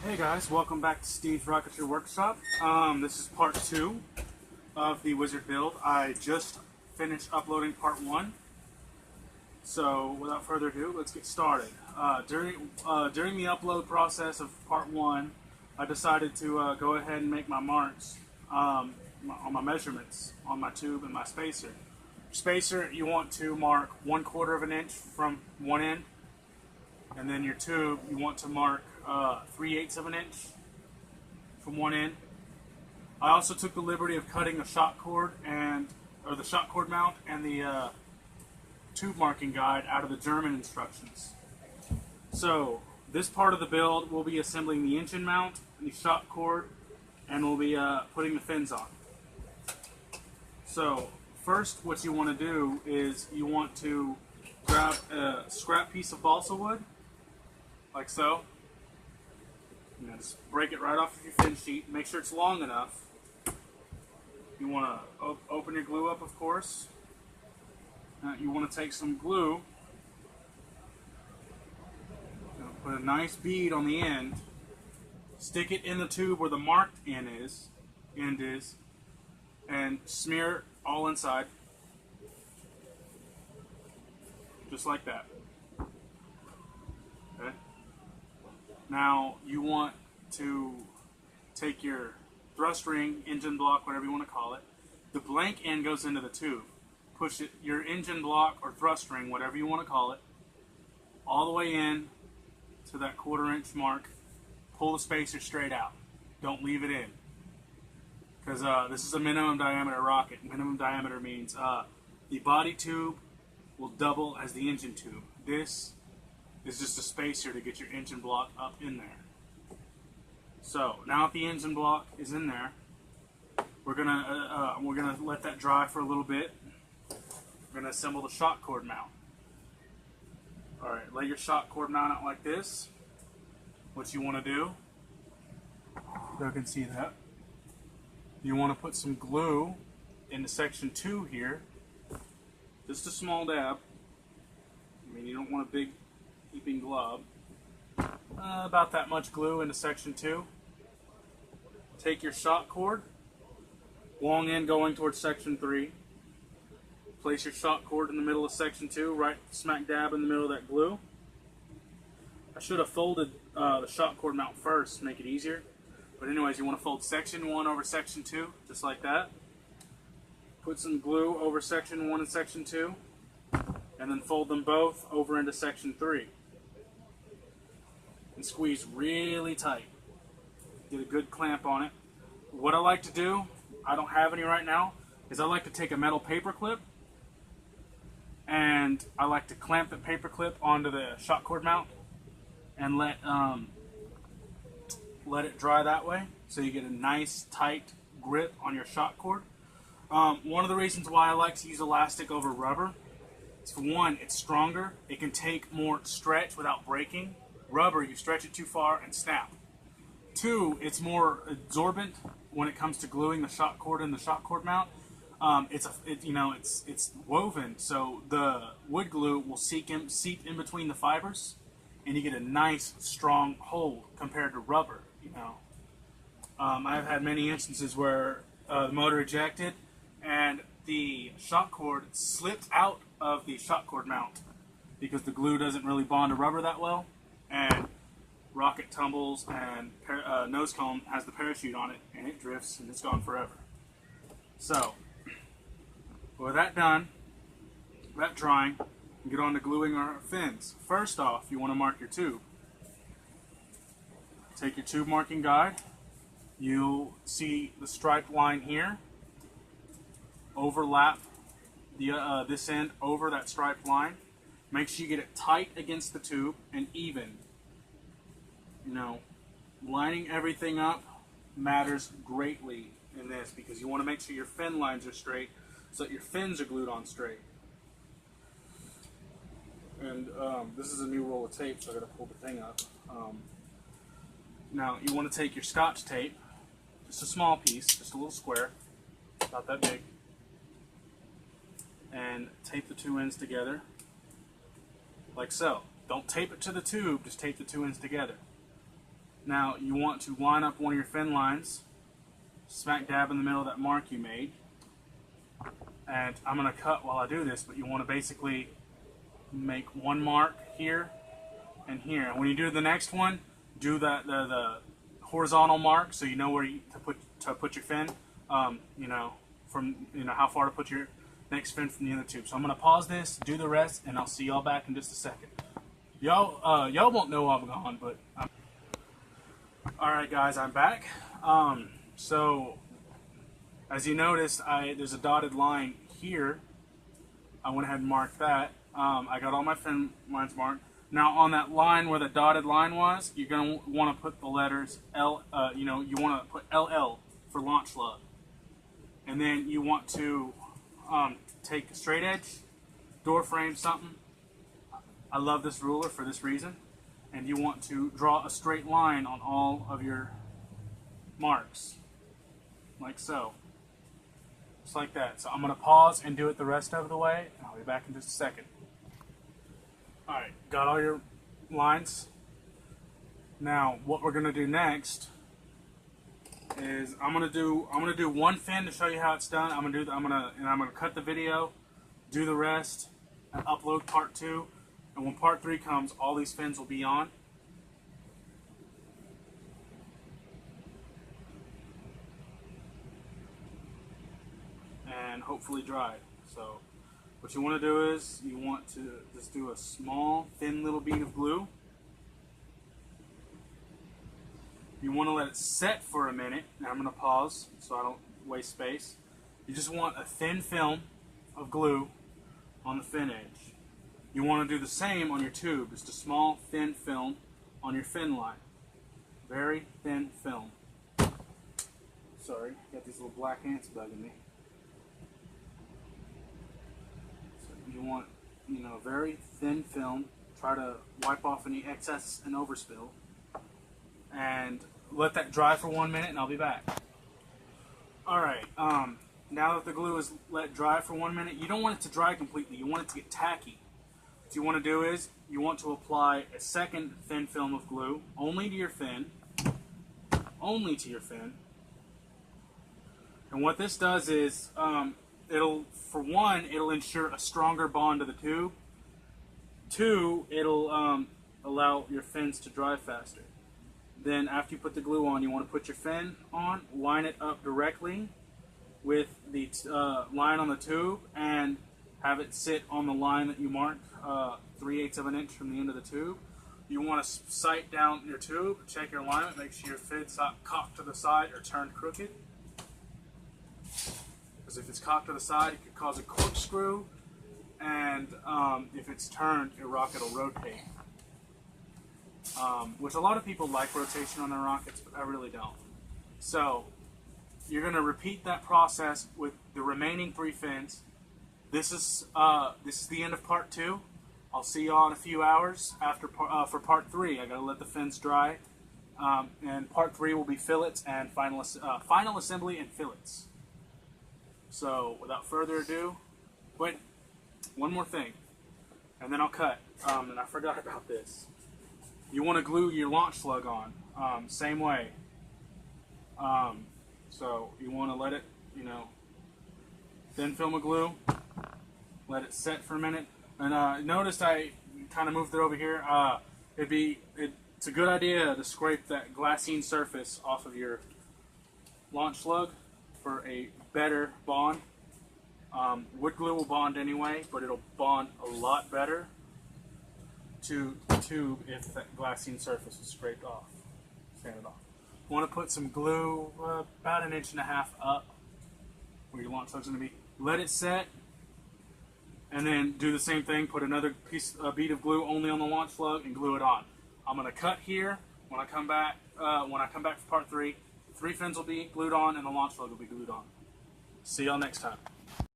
Hey guys, welcome back to Steve's Rocketry Workshop. This is part 2 of the Wizard build. I just finished uploading part 1. So without further ado, let's get started. During the upload process of part 1, I decided to go ahead and make my marks on my measurements on my tube and my spacer. Spacer, you want to mark 1/4 of an inch from one end, and then your tube, you want to mark 3/8 of an inch from one end. I also took the liberty of cutting a shot cord the shot cord mount and the tube marking guide out of the German instructions. So this part of the build, we'll be assembling the engine mount and the shot cord, and we'll be putting the fins on. So first, what you want to do is you want to grab a scrap piece of balsa wood, like so. Just break it right off of your fin sheet. Make sure it's long enough. You want to open your glue up, of course. You want to take some glue. Put a nice bead on the end. Stick it in the tube where the marked end is, and smear it all inside, just like that. Okay. Now you want to take your thrust ring, engine block, whatever you want to call it. The blank end goes into the tube. Push it, your engine block or thrust ring, whatever you want to call it, all the way in to that 1/4 inch mark. Pull the spacer straight out. Don't leave it in, because this is a minimum diameter rocket. Minimum diameter means the body tube will double as the engine tube. This is just a spacer to get your engine block up in there. So now that the engine block is in there, we're gonna let that dry for a little bit. We're gonna assemble the shot cord mount. All right, lay your shot cord mount out like this. What you want to do, you can see that. You want to put some glue into section 2 here, just a small dab. I mean, you don't want a big heaping glob. About that much glue into section 2. Take your shot cord, long end going towards section 3. Place your shot cord in the middle of section 2, right smack dab in the middle of that glue. I should have folded the shot cord mount first to make it easier. But anyways, you want to fold section 1 over section 2, just like that. Put some glue over section 1 and section 2, and then fold them both over into section 3. And squeeze really tight. Get a good clamp on it. What I like to do, I don't have any right now, is I like to take a metal paper clip, and I like to clamp the paper clip onto the shot cord mount and let it dry that way, so you get a nice tight grip on your shot cord. One of the reasons why I like to use elastic over rubber is, for one, it's stronger. It can take more stretch without breaking. Rubber, you stretch it too far and snap. 2, it's more absorbent when it comes to gluing the shot cord in the shot cord mount. It's woven, so the wood glue will seep in between the fibers, and you get a nice strong hold compared to rubber. I've had many instances where the motor ejected and the shot cord slipped out of the shot cord mount because the glue doesn't really bond to rubber that well, and rocket tumbles, and nose cone has the parachute on it, and it drifts, and it's gone forever. So with that done, that drying, we get on to gluing our fins. First off, you want to mark your tube. Take your tube marking guide. You'll see the striped line here. Overlap this end over that striped line. Make sure you get it tight against the tube and even. Lining everything up matters greatly in this, because you want to make sure your fin lines are straight so that your fins are glued on straight. And this is a new roll of tape, so I gotta pull the thing up. Now you want to take your Scotch tape, just a small piece, just a little square, about that big, and tape the 2 ends together, like so. Don't tape it to the tube, just tape the 2 ends together. Now you want to line up one of your fin lines, smack dab in the middle of that mark you made. And I'm going to cut while I do this, but you want to basically make one mark here and here. And when you do the next one, do the horizontal mark so you know where to put your fin. How far to put your next fin from the other tube. So I'm going to pause this, do the rest, and I'll see y'all back in just a second. Y'all won't know I'm gone, but alright guys, I'm back. So as you noticed, there's a dotted line here. I went ahead and marked that. I got all my fin lines marked. Now on that line where the dotted line was, you're going to want to put the letters L, you want to put LL for launch lug. And then you want to take a straight edge, door frame, something. I love this ruler for this reason. And you want to draw a straight line on all of your marks, like so. Just like that. So I'm going to pause and do it the rest of the way, and I'll be back in just a second. Alright, got all your lines. Now, what we're going to do next is I'm gonna do one fin to show you how it's done. I'm gonna cut the video, do the rest, and upload part 2. And when part 3 comes, all these fins will be on. And hopefully dry. So what you want to do is you want to just do a small, thin little bead of glue. You want to let it set for a minute, and I'm going to pause so I don't waste space. You just want a thin film of glue on the fin edge. You want to do the same on your tube, just a small, thin film on your fin line. Very thin film. Sorry, got these little black ants bugging me. So you want, very thin film. Try to wipe off any excess and overspill. And let that dry for 1 minute, and I'll be back. Alright, now that the glue is let dry for 1 minute, you don't want it to dry completely. You want it to get tacky. What you want to do is, you want to apply a second thin film of glue, only to your fin. Only to your fin. And what this does is, it'll ensure a stronger bond to the tube. 2, it'll allow your fins to dry faster. Then after you put the glue on, you want to put your fin on, line it up directly with the line on the tube, and have it sit on the line that you marked 3/8 of an inch from the end of the tube. You want to sight down your tube, check your alignment, make sure your fin's not cocked to the side or turned crooked. Because if it's cocked to the side, it could cause a corkscrew, and if it's turned, your rocket will rotate. Which a lot of people like rotation on their rockets, but I really don't. So you're going to repeat that process with the remaining 3 fins. This is the end of part 2. I'll see y'all in a few hours after for part 3. I got to let the fins dry, and part 3 will be fillets and final assembly and fillets. So without further ado, wait, one more thing, and then I'll cut. And I forgot about this. You want to glue your launch slug on, same way. So you want to let it, thin film of glue, let it set for a minute. And notice I kind of moved it over here. It's a good idea to scrape that glassine surface off of your launch slug for a better bond. Wood glue will bond anyway, but it'll bond a lot better to the tube if that glassine surface was scraped off, sanded off. You want to put some glue about 1.5 inches up where your launch slug's going to be. Let it set, and then do the same thing. Put another bead of glue only on the launch slug and glue it on. I'm going to cut here. When I come back for part 3, 3 fins will be glued on and the launch slug will be glued on. See y'all next time.